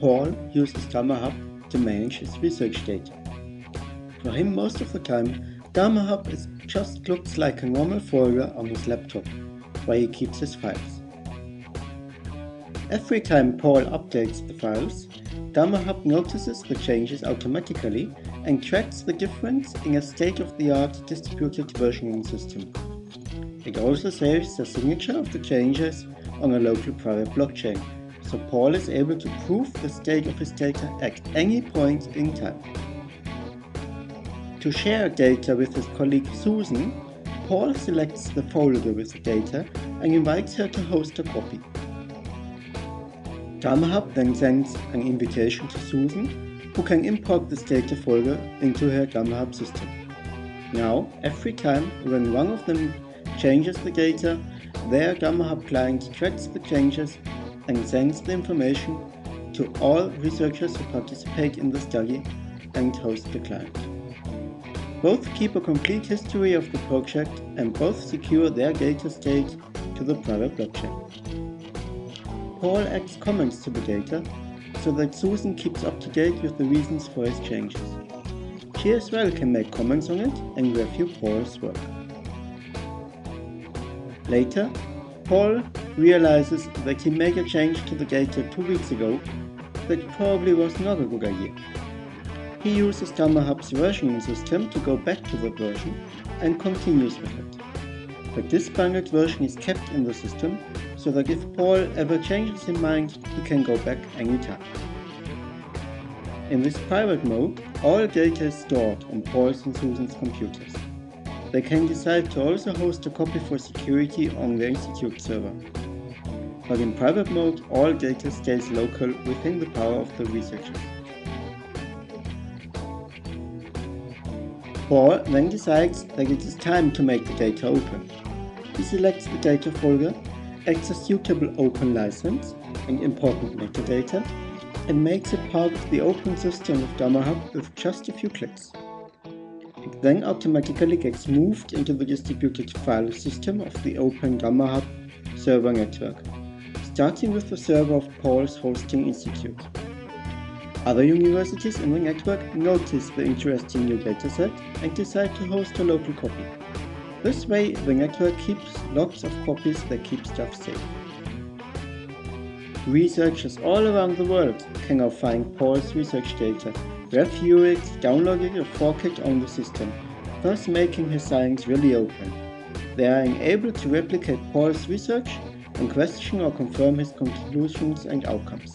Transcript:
Paul uses Gamma Hub to manage his research data. For him, most of the time, Gamma Hub just looks like a normal folder on his laptop, where he keeps his files. Every time Paul updates the files, Gamma Hub notices the changes automatically and tracks the difference in a state-of-the-art distributed versioning system. It also saves the signature of the changes on a local private blockchain, so Paul is able to prove the state of his data at any point in time. To share data with his colleague Susan, Paul selects the folder with the data and invites her to host a copy. Gamma Hub then sends an invitation to Susan, who can import this data folder into her Gamma Hub system. Now, every time when one of them changes the data, their Gamma Hub client tracks the changes and sends the information to all researchers who participate in the study and host the client. Both keep a complete history of the project and both secure their data state to the private blockchain. Paul adds comments to the data so that Susan keeps up to date with the reasons for his changes. She as well can make comments on it and review Paul's work. Later, Paul realizes that he made a change to the data 2 weeks ago that probably was not a good idea. He uses Gamma Hub's versioning system to go back to the version and continues with it. But this bundled version is kept in the system so that if Paul ever changes his mind, he can go back anytime. In this private mode, all data is stored on Paul's and Susan's computers. They can decide to also host a copy for security on the institute server. But in private mode, all data stays local within the power of the researchers. Paul then decides that it is time to make the data open. He selects the data folder, adds a suitable open license and important metadata, and makes it part of the open system of Gamma Hub with just a few clicks. It then automatically gets moved into the distributed file system of the Open Gamma Hub server network, starting with the server of Paul's hosting institute. Other universities in the network notice the interesting new dataset and decide to host a local copy. This way, the network keeps lots of copies that keep stuff safe. Researchers all around the world can now find Paul's research data, review it, download it or fork it on the system, thus making his science really open. They are able to replicate Paul's research and question or confirm his conclusions and outcomes.